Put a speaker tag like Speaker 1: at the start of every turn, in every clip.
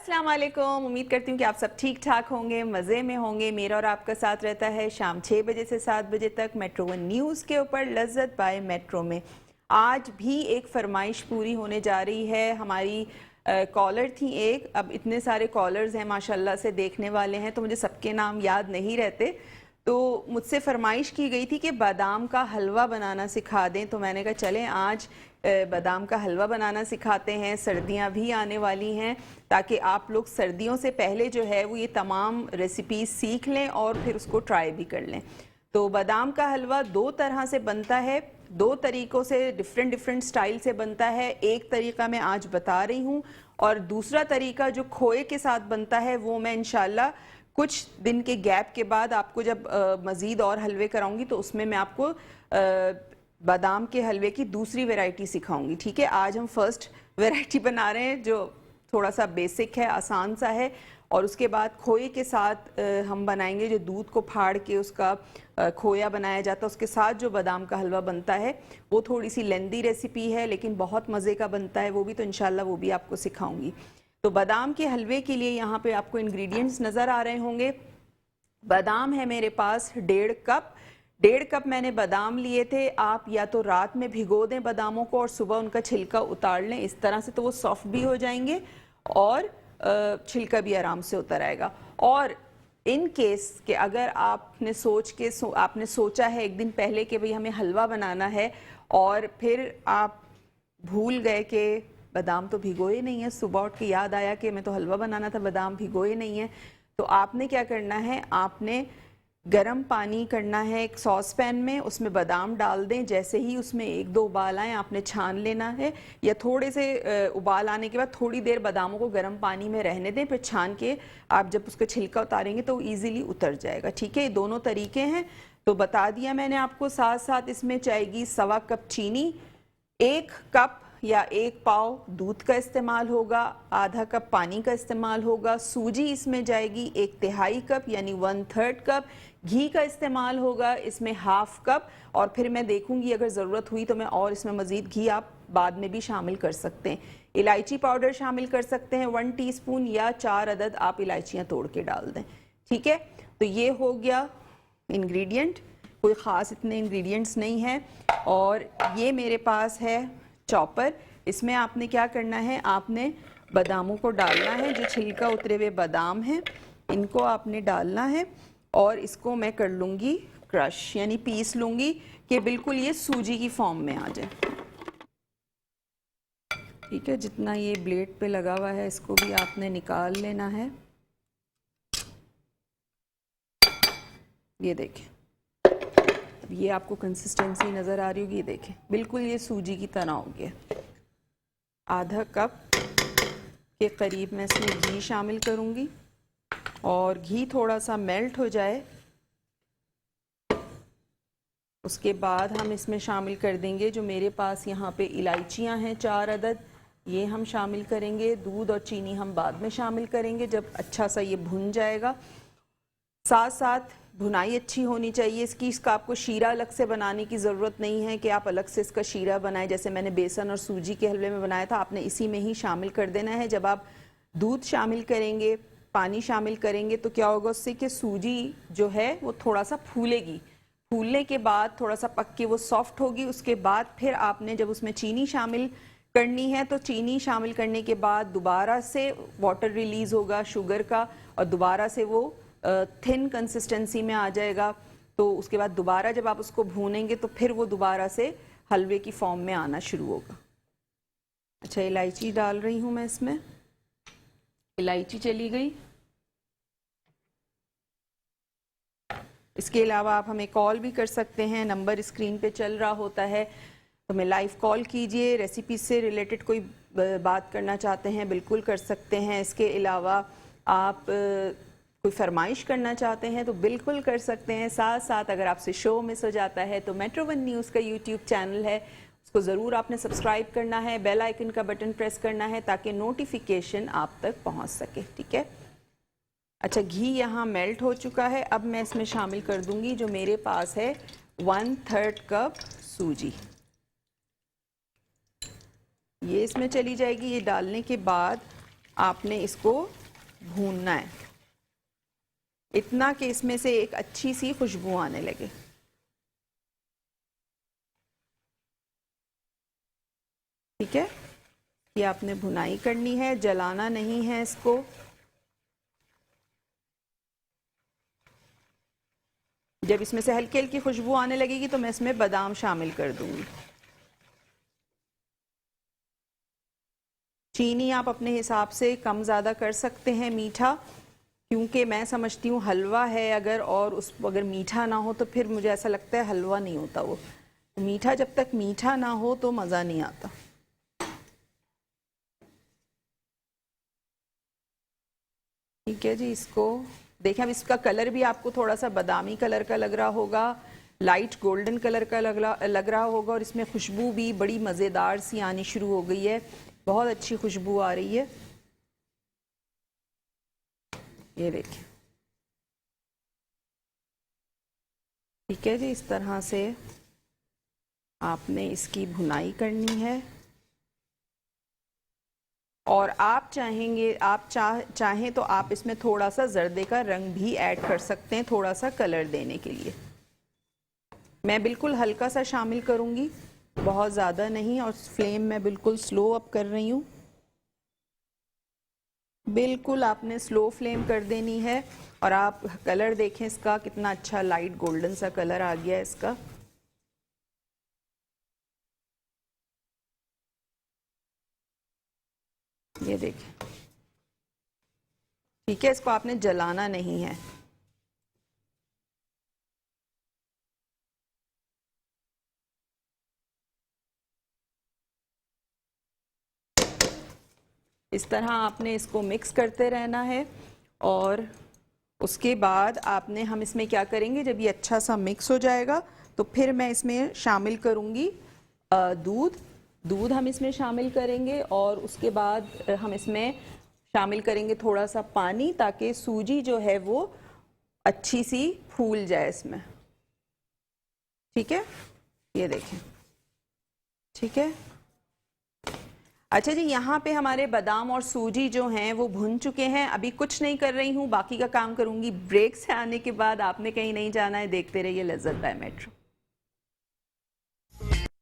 Speaker 1: अस्सलाम वालेकुम। उम्मीद करती हूँ कि आप सब ठीक ठाक होंगे, मज़े में होंगे। मेरा और आपका साथ रहता है शाम 6 बजे से 7 बजे तक मेट्रो वन न्यूज़ के ऊपर लज्जत बाय मेट्रो में। आज भी एक फरमाइश पूरी होने जा रही है। हमारी कॉलर थी एक, अब इतने सारे कॉलर्स हैं माशाल्लाह से, देखने वाले हैं, तो मुझे सबके नाम याद नहीं रहते। तो मुझसे फरमाइश की गई थी कि बादाम का हलवा बनाना सिखा दें, तो मैंने कहा चलें आज बादाम का हलवा बनाना सिखाते हैं। सर्दियां भी आने वाली हैं, ताकि आप लोग सर्दियों से पहले जो है वो ये तमाम रेसिपीज सीख लें और फिर उसको ट्राई भी कर लें। तो बादाम का हलवा दो तरह से बनता है, दो तरीक़ों से, डिफरेंट स्टाइल से बनता है। एक तरीक़ा मैं आज बता रही हूँ और दूसरा तरीक़ा जो खोए के साथ बनता है वो मैं इंशाल्लाह कुछ दिन के गैप के बाद आपको जब मज़ीद और हलवे कराऊंगी तो उसमें मैं आपको बादाम के हलवे की दूसरी वैरायटी सिखाऊंगी। ठीक है, आज हम फर्स्ट वैरायटी बना रहे हैं जो थोड़ा सा बेसिक है, आसान सा है, और उसके बाद खोए के साथ हम बनाएंगे जो दूध को फाड़ के उसका खोया बनाया जाता है, उसके साथ जो बादाम का हलवा बनता है वो थोड़ी सी लेंदी रेसिपी है लेकिन बहुत मज़े का बनता है वो भी, तो इंशाल्लाह वो भी आपको सिखाऊंगी। तो बादाम के हलवे के लिए यहाँ पे आपको इंग्रेडिएंट्स नज़र आ रहे होंगे। बादाम है मेरे पास 1.5 कप मैंने बादाम लिए थे। आप या तो रात में भिगो दें बादामों को और सुबह उनका छिलका उतार लें, इस तरह से तो वो सॉफ्ट भी हो जाएंगे और छिलका भी आराम से उतर आएगा। और इन केस कि अगर आपने आपने सोचा है एक दिन पहले कि भाई हमें हलवा बनाना है और फिर आप भूल गए कि बादाम तो भिगोए नहीं है, सुबह उठ के याद आया कि मैं तो हलवा बनाना था, बादाम भिगोए नहीं है, तो आपने क्या करना है, आपने गरम पानी करना है एक सॉस पैन में, उसमें बादाम डाल दें। जैसे ही उसमें 1-2 उबाल आए आपने छान लेना है, या थोड़े से उबाल आने के बाद थोड़ी देर बादामों को गर्म पानी में रहने दें, फिर छान के आप जब उसका छिलका उतारेंगे तो ईजिली उतर जाएगा। ठीक है, ये दोनों तरीके हैं तो बता दिया मैंने आपको। साथ साथ इसमें चाहिए 1.25 कप चीनी, 1 कप या 1 पाव दूध का इस्तेमाल होगा, आधा कप पानी का इस्तेमाल होगा। सूजी इसमें जाएगी 1/3 कप यानी 1/3 कप। घी का इस्तेमाल होगा इसमें 1/2 कप, और फिर मैं देखूंगी अगर ज़रूरत हुई तो मैं और इसमें मज़ीद घी आप बाद में भी शामिल कर सकते हैं। इलायची पाउडर शामिल कर सकते हैं 1 टीस्पून, या 4 अदद आप इलायचियाँ तोड़ के डाल दें। ठीक है, तो ये हो गया इंग्रेडिएंट, कोई ख़ास इतने इंग्रेडिएंट्स नहीं है। और ये मेरे पास है चॉपर। इसमें आपने क्या करना है, आपने बादामों को डालना है, जो छिलका उतरे हुए बादाम हैं इनको आपने डालना है, और इसको मैं कर लूँगी क्रश, यानी पीस लूँगी कि बिल्कुल ये सूजी की फॉर्म में आ जाए। ठीक है, जितना ये ब्लेड पे लगा हुआ है इसको भी आपने निकाल लेना है। ये देखें, ये आपको कंसिस्टेंसी नज़र आ रही होगी, ये देखें बिल्कुल ये सूजी की तरह हो गया। आधा कप के करीब मैं इसमें घी शामिल करूँगी, और घी थोड़ा सा मेल्ट हो जाए उसके बाद हम इसमें शामिल कर देंगे जो मेरे पास यहाँ पे इलायचियाँ हैं 4 अदद, ये हम शामिल करेंगे। दूध और चीनी हम बाद में शामिल करेंगे जब अच्छा सा ये भुन जाएगा। साथ साथ भुनाई अच्छी होनी चाहिए इसकी। इसका आपको शीरा अलग से बनाने की ज़रूरत नहीं है कि आप अलग से इसका शीरा बनाएं, जैसे मैंने बेसन और सूजी के हलवे में बनाया था, आपने इसी में ही शामिल कर देना है। जब आप दूध शामिल करेंगे, पानी शामिल करेंगे, तो क्या होगा उससे कि सूजी जो है वो थोड़ा सा फूलेगी। फूलने के बाद थोड़ा सा पक के वो सॉफ्ट होगी। उसके बाद फिर आपने जब उसमें चीनी शामिल करनी है तो चीनी शामिल करने के बाद दोबारा से वाटर रिलीज होगा शुगर का, और दोबारा से वो थिन कंसिस्टेंसी में आ जाएगा। तो उसके बाद दोबारा जब आप उसको भूनेंगे तो फिर वो दोबारा से हलवे की फॉर्म में आना शुरू होगा। अच्छा, इलायची डाल रही हूँ मैं इसमें, इलायची चली गई। इसके अलावा आप हमें कॉल भी कर सकते हैं, नंबर स्क्रीन पे चल रहा होता है, तो हमें लाइव कॉल कीजिए। रेसिपी से रिलेटेड कोई बात करना चाहते हैं बिल्कुल कर सकते हैं। इसके अलावा आप कोई फरमाइश करना चाहते हैं तो बिल्कुल कर सकते हैं। साथ साथ अगर आपसे शो मिस हो जाता है तो मेट्रो वन न्यूज़ का यूट्यूब चैनल है, उसको ज़रूर आपने सब्सक्राइब करना है, बेल आइकन का बटन प्रेस करना है ताकि नोटिफिकेशन आप तक पहुंच सके। ठीक है, अच्छा, घी यहाँ मेल्ट हो चुका है। अब मैं इसमें शामिल कर दूंगी जो मेरे पास है 1/3 कप सूजी, ये इसमें चली जाएगी। ये डालने के बाद आपने इसको भूनना है इतना कि इसमें से एक अच्छी सी खुशबू आने लगे। ठीक है, ये आपने भुनाई करनी है, जलाना नहीं है इसको। जब इसमें से हल्की हल्की खुशबू आने लगेगी तो मैं इसमें बादाम शामिल कर दूंगी। चीनी आप अपने हिसाब से कम ज़्यादा कर सकते हैं मीठा, क्योंकि मैं समझती हूँ हलवा है अगर मीठा ना हो तो फिर मुझे ऐसा लगता है हलवा नहीं होता वो। मीठा जब तक मीठा ना हो तो मज़ा नहीं आता। ठीक है जी, इसको देखें, अब इसका कलर भी आपको थोड़ा सा बादामी कलर का लग रहा होगा, लाइट गोल्डन कलर का लग रहा होगा, और इसमें खुशबू भी बड़ी मज़ेदार सी आनी शुरू हो गई है, बहुत अच्छी खुशबू आ रही है। ये देखिए, ठीक है जी, इस तरह से आपने इसकी भुनाई करनी है। और आप चाहें तो आप इसमें थोड़ा सा जर्दे का रंग भी ऐड कर सकते हैं, थोड़ा सा कलर देने के लिए। मैं बिल्कुल हल्का सा शामिल करूंगी, बहुत ज़्यादा नहीं, और फ्लेम मैं बिल्कुल स्लो अप कर रही हूँ। बिल्कुल आपने स्लो फ्लेम कर देनी है। और आप कलर देखें इसका, कितना अच्छा लाइट गोल्डन सा कलर आ गया है इसका। ये देखिए, ठीक है, इसको आपने जलाना नहीं है। इस तरह आपने इसको मिक्स करते रहना है। और उसके बाद हम इसमें क्या करेंगे, जब ये अच्छा सा मिक्स हो जाएगा तो फिर मैं इसमें शामिल करूँगी दूध हम इसमें शामिल करेंगे, और उसके बाद हम इसमें शामिल करेंगे थोड़ा सा पानी, ताकि सूजी जो है वो अच्छी सी फूल जाए इसमें। ठीक है, ये देखें, ठीक है। अच्छा जी, यहाँ पे हमारे बादाम और सूजी जो हैं वो भुन चुके हैं। अभी कुछ नहीं कर रही हूँ, बाकी का काम करूँगी ब्रेक से आने के बाद। आपने कहीं नहीं जाना है, देखते रहिए Lazzat by Metro.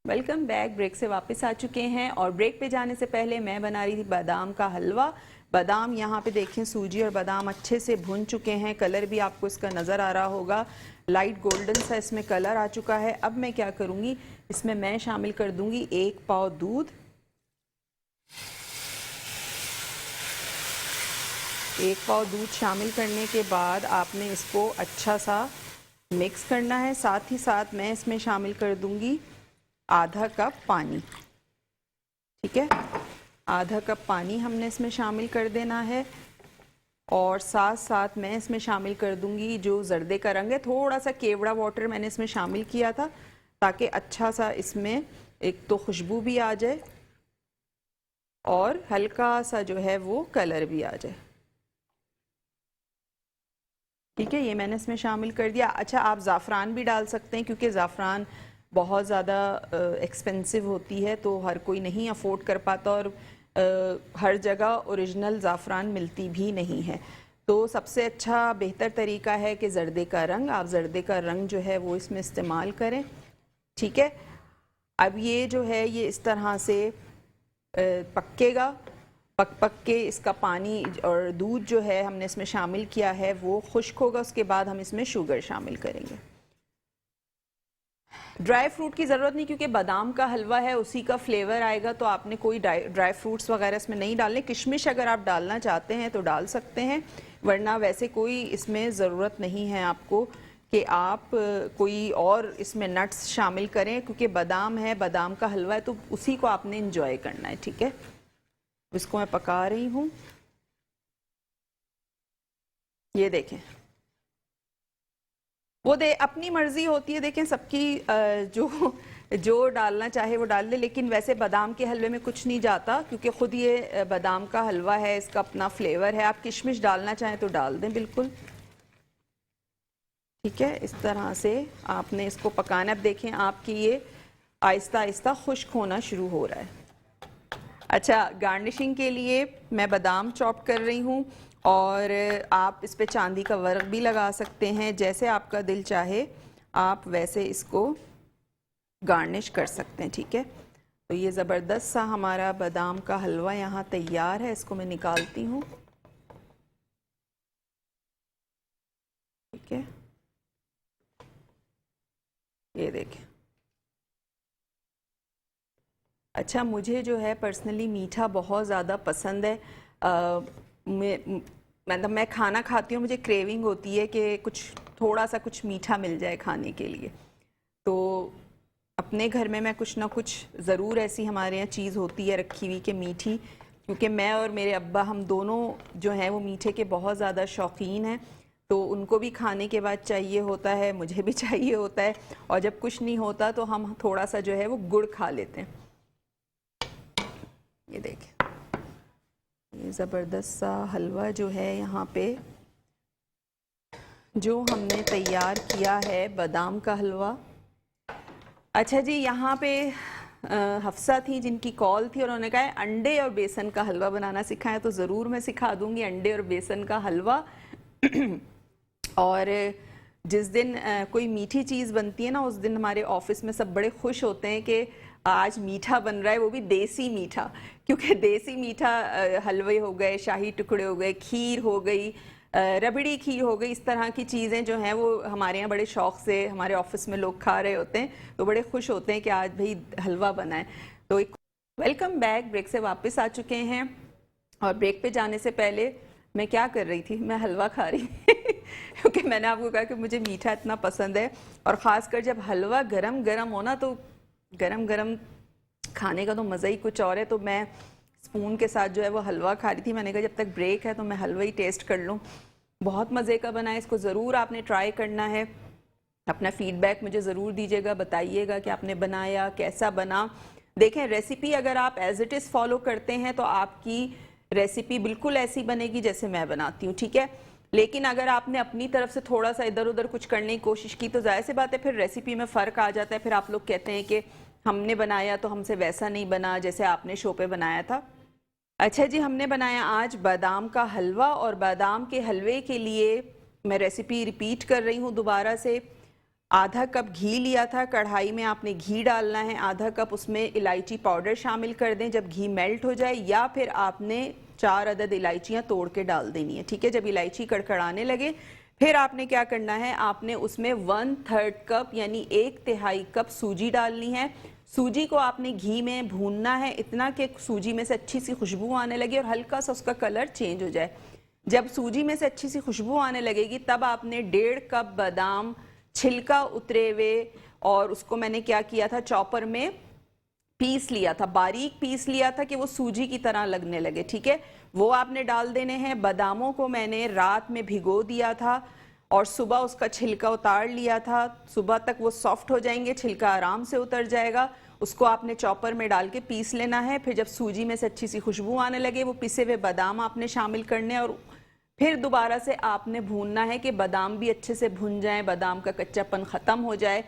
Speaker 1: Welcome back, break से वापस आ चुके हैं। और ब्रेक पे जाने से पहले मैं बना रही थी बादाम का हलवा। बादाम यहाँ पे देखें, सूजी और बादाम अच्छे से भुन चुके हैं, कलर भी आपको इसका नज़र आ रहा होगा, लाइट गोल्डन सा इसमें कलर आ चुका है। अब मैं क्या करूँगी, इसमें मैं शामिल कर दूँगी 1 पाव दूध। 1 पाव दूध शामिल करने के बाद आपने इसको अच्छा सा मिक्स करना है। साथ ही साथ मैं इसमें शामिल कर दूँगी आधा कप पानी। ठीक है, आधा कप पानी हमने इसमें शामिल कर देना है। और साथ साथ मैं इसमें शामिल कर दूंगी जो जर्दे का रंग है, थोड़ा सा केवड़ा वाटर मैंने इसमें शामिल किया था, ताकि अच्छा सा इसमें एक तो खुशबू भी आ जाए और हल्का सा जो है वो कलर भी आ जाए। ठीक है, ये मैंने इसमें शामिल कर दिया। अच्छा, आप ज़ाफ़रान भी डाल सकते हैं, क्योंकि ज़ाफ़रान बहुत ज़्यादा एक्सपेंसिव होती है, तो हर कोई नहीं अफोर्ड कर पाता, और हर जगह ओरिजिनल ज़ाफ़रान मिलती भी नहीं है। तो सबसे अच्छा बेहतर तरीका है कि जर्दे का रंग, आप जर्दे का रंग जो है वो इसमें इस्तेमाल करें। ठीक है, अब ये जो है ये इस तरह से पकेगा, पक के इसका पानी और दूध जो है हमने इसमें शामिल किया है वो खुश्क होगा। उसके बाद हम इसमें शुगर शामिल करेंगे। ड्राई फ्रूट की ज़रूरत नहीं, क्योंकि बादाम का हलवा है, उसी का फ्लेवर आएगा, तो आपने कोई ड्राई फ्रूट्स वगैरह इसमें नहीं डालने। किशमिश अगर आप डालना चाहते हैं तो डाल सकते हैं, वरना वैसे कोई इसमें ज़रूरत नहीं है आपको कि आप कोई और इसमें नट्स शामिल करें, क्योंकि बादाम है, बादाम का हलवा है, तो उसी को आपने इंजॉय करना है। ठीक है, इसको मैं पका रही हूँ। ये देखें, वो अपनी मर्जी होती है, देखें सबकी, जो डालना चाहे वो डाल दे, लेकिन वैसे बादाम के हलवे में कुछ नहीं जाता, क्योंकि ख़ुद ये बादाम का हलवा है, इसका अपना फ्लेवर है। आप किशमिश डालना चाहें तो डाल दें, बिल्कुल। ठीक है, इस तरह से आपने इसको पकाना। अब देखें आपकी ये आहिस्ता आहिस्ता खुश्क होना शुरू हो रहा है। अच्छा, गार्निशिंग के लिए मैं बादाम चॉप कर रही हूँ और आप इस पे चांदी का वर्क भी लगा सकते हैं, जैसे आपका दिल चाहे आप वैसे इसको गार्निश कर सकते हैं। ठीक है, तो ये ज़बरदस्त सा हमारा बादाम का हलवा यहाँ तैयार है। इसको मैं निकालती हूँ। ठीक है, ये देखें। अच्छा, मुझे जो है पर्सनली मीठा बहुत ज़्यादा पसंद है। मतलब मैं खाना खाती हूँ, मुझे क्रेविंग होती है कि कुछ थोड़ा सा कुछ मीठा मिल जाए खाने के लिए। तो अपने घर में मैं कुछ ना कुछ ज़रूर ऐसी हमारे यहाँ चीज़ होती है रखी हुई कि मीठी, क्योंकि मैं और मेरे अब्बा हम दोनों जो हैं वो मीठे के बहुत ज़्यादा शौकीन हैं। तो उनको भी खाने के बाद चाहिए होता है, मुझे भी चाहिए होता है, और जब कुछ नहीं होता तो हम थोड़ा सा जो है वो गुड़ खा लेते हैं। ये देखें, ये ज़बरदस्त सा हलवा जो है यहाँ पे जो हमने तैयार किया है, बादाम का हलवा। अच्छा जी, यहाँ पे हफ्सा थी जिनकी कॉल थी और उन्होंने कहा है अंडे और बेसन का हलवा बनाना सिखाएं, तो ज़रूर मैं सिखा दूंगी अंडे और बेसन का हलवा। और जिस दिन कोई मीठी चीज़ बनती है ना, उस दिन हमारे ऑफिस में सब बड़े खुश होते हैं कि आज मीठा बन रहा है, वो भी देसी मीठा। क्योंकि देसी मीठा हलवे हो गए, शाही टुकड़े हो गए, खीर हो गई, रबड़ी खीर हो गई, इस तरह की चीज़ें जो हैं वो हमारे यहाँ बड़े शौक़ से हमारे ऑफिस में लोग खा रहे होते हैं, तो बड़े खुश होते हैं कि आज भाई हलवा बना है। तो एक वेलकम बैक, ब्रेक से वापस आ चुके हैं। और ब्रेक पे जाने से पहले मैं क्या कर रही थी, मैं हलवा खा रही थी क्योंकि मैंने आपको कहा कि मुझे मीठा इतना पसंद है, और ख़ासकर जब हलवा गरम गरम हो ना, तो गरम गरम खाने का तो मज़ा ही कुछ और है। तो मैं स्पून के साथ जो है वो हलवा खा रही थी। मैंने कहा जब तक ब्रेक है तो मैं हलवा ही टेस्ट कर लूँ। बहुत मज़े का बना है, इसको ज़रूर आपने ट्राई करना है। अपना फीडबैक मुझे ज़रूर दीजिएगा, बताइएगा कि आपने बनाया कैसा बना। देखें, रेसिपी अगर आप एज इट इज़ फॉलो करते हैं तो आपकी रेसिपी बिल्कुल ऐसी बनेगी जैसे मैं बनाती हूँ। ठीक है, लेकिन अगर आपने अपनी तरफ से थोड़ा सा इधर उधर कुछ करने की कोशिश की तो जाहिर सी बात है फिर रेसिपी में फ़र्क आ जाता है। फिर आप लोग कहते हैं कि हमने बनाया तो हमसे वैसा नहीं बना जैसे आपने शो पे बनाया था। अच्छा जी, हमने बनाया आज बादाम का हलवा, और बादाम के हलवे के लिए मैं रेसिपी रिपीट कर रही हूँ दोबारा से। आधा कप घी लिया था, कढ़ाई में आपने घी डालना है, आधा कप उसमें इलायची पाउडर शामिल कर दें जब घी मेल्ट हो जाए, या फिर आपने 4 अदद इलायचियाँ तोड़ के डाल देनी है। ठीक है, जब इलायची कड़कड़ाने लगे फिर आपने क्या करना है, आपने उसमें 1/3 कप यानी 1/3 कप सूजी डालनी है। सूजी को आपने घी में भूनना है इतना कि सूजी में से अच्छी सी खुशबू आने लगे और हल्का सा उसका कलर चेंज हो जाए। जब सूजी में से अच्छी सी खुशबू आने लगेगी तब आपने 1.5 कप बादाम छिलका उतरे हुए, और उसको मैंने क्या किया था, चॉपर में पीस लिया था, बारीक पीस लिया था कि वो सूजी की तरह लगने लगे। ठीक है, वो आपने डाल देने हैं। बादामों को मैंने रात में भिगो दिया था और सुबह उसका छिलका उतार लिया था। सुबह तक वो सॉफ्ट हो जाएंगे, छिलका आराम से उतर जाएगा। उसको आपने चॉपर में डाल के पीस लेना है। फिर जब सूजी में से अच्छी सी खुशबू आने लगे वो पिसे हुए बादाम आपने शामिल करने, और फिर दोबारा से आपने भूनना है कि बादाम भी अच्छे से भुन जाए, बादाम का कच्चापन ख़त्म हो जाए।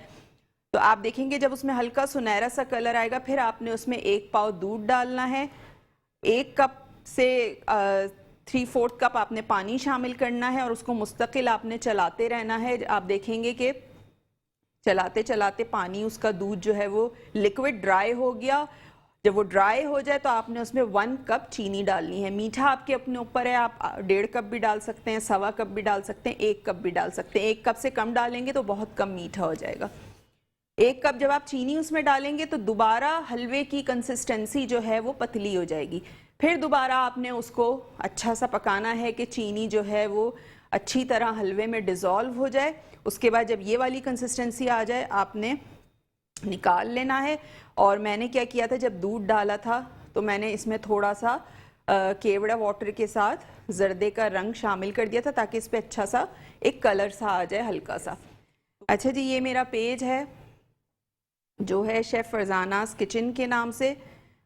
Speaker 1: तो आप देखेंगे जब उसमें हल्का सुनहरा सा कलर आएगा फिर आपने उसमें 1 पाव दूध डालना है। 1 कप से 3/4 कप आपने पानी शामिल करना है और उसको मुस्तकिल आपने चलाते रहना है। आप देखेंगे कि चलाते चलाते पानी, उसका दूध जो है वो लिक्विड ड्राई हो गया। जब वो ड्राई हो जाए तो आपने उसमें 1 कप चीनी डालनी है। मीठा आपके अपने ऊपर है, आप 1.5 कप भी डाल सकते हैं, 1.25 कप भी डाल सकते हैं, 1 कप भी डाल सकते हैं। 1 कप से कम डालेंगे तो बहुत कम मीठा हो जाएगा। 1 कप जब आप चीनी उसमें डालेंगे तो दोबारा हलवे की कंसिस्टेंसी जो है वो पतली हो जाएगी। फिर दोबारा आपने उसको अच्छा सा पकाना है कि चीनी जो है वो अच्छी तरह हलवे में डिज़ोल्व हो जाए। उसके बाद जब ये वाली कंसिस्टेंसी आ जाए आपने निकाल लेना है। और मैंने क्या किया था, जब दूध डाला था तो मैंने इसमें थोड़ा सा केवड़ा वाटर के साथ जर्दे का रंग शामिल कर दिया था ताकि इस पर अच्छा सा एक कलर सा आ जाए, हल्का सा। अच्छा जी, ये मेरा पेज है जो है शेफ़ फरजानास किचन के नाम से।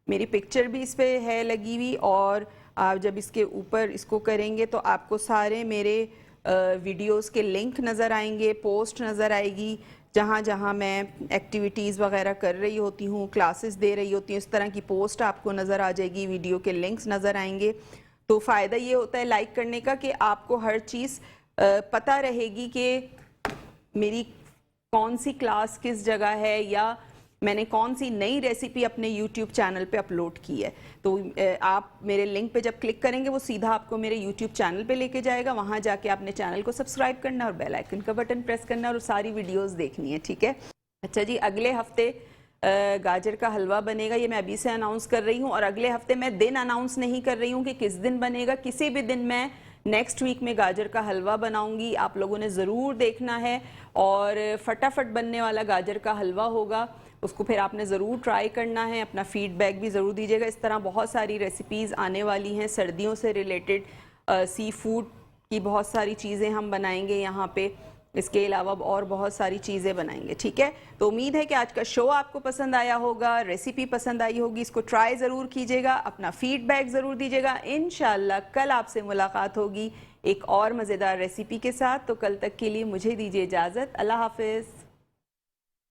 Speaker 1: मेरी पिक्चर भी इस पर है लगी हुई, और आप जब इसके ऊपर इसको करेंगे तो आपको सारे मेरे वीडियोस के लिंक नज़र आएंगे, पोस्ट नज़र आएगी, जहाँ जहाँ मैं एक्टिविटीज़ वगैरह कर रही होती हूँ, क्लासेस दे रही होती हूँ, इस तरह की पोस्ट आपको नज़र आ जाएगी, वीडियो के लिंक्स नज़र आएंगे। तो फ़ायदा ये होता है लाइक करने का कि आपको हर चीज़ पता रहेगी कि मेरी कौन सी क्लास किस जगह है या मैंने कौन सी नई रेसिपी अपने YouTube चैनल पे अपलोड की है। तो आप मेरे लिंक पे जब क्लिक करेंगे वो सीधा आपको मेरे YouTube चैनल पे लेके जाएगा। वहाँ जाके आपने चैनल को सब्सक्राइब करना और बेल आइकन का बटन प्रेस करना और सारी वीडियोस देखनी है, ठीक है। अच्छा जी, अगले हफ्ते गाजर का हलवा बनेगा, ये मैं अभी से अनाउंस कर रही हूँ। और अगले हफ्ते मैं दिन अनाउंस नहीं कर रही हूँ कि किस दिन बनेगा, किसी भी दिन मैं नेक्स्ट वीक में गाजर का हलवा बनाऊंगी। आप लोगों ने ज़रूर देखना है और फटाफट बनने वाला गाजर का हलवा होगा, उसको फिर आपने ज़रूर ट्राई करना है। अपना फीडबैक भी ज़रूर दीजिएगा। इस तरह बहुत सारी रेसिपीज़ आने वाली हैं सर्दियों से रिलेटेड, सी फूड की बहुत सारी चीज़ें हम बनाएंगे यहाँ पे। इसके अलावा और बहुत सारी चीज़ें बनाएंगे, ठीक है। तो उम्मीद है कि आज का शो आपको पसंद आया होगा, रेसिपी पसंद आई होगी। इसको ट्राई ज़रूर कीजिएगा, अपना फीडबैक ज़रूर दीजिएगा। इंशाल्लाह कल आपसे मुलाकात होगी एक और मज़ेदार रेसिपी के साथ। तो कल तक के लिए मुझे दीजिए इजाज़त। अल्लाह हाफिज़।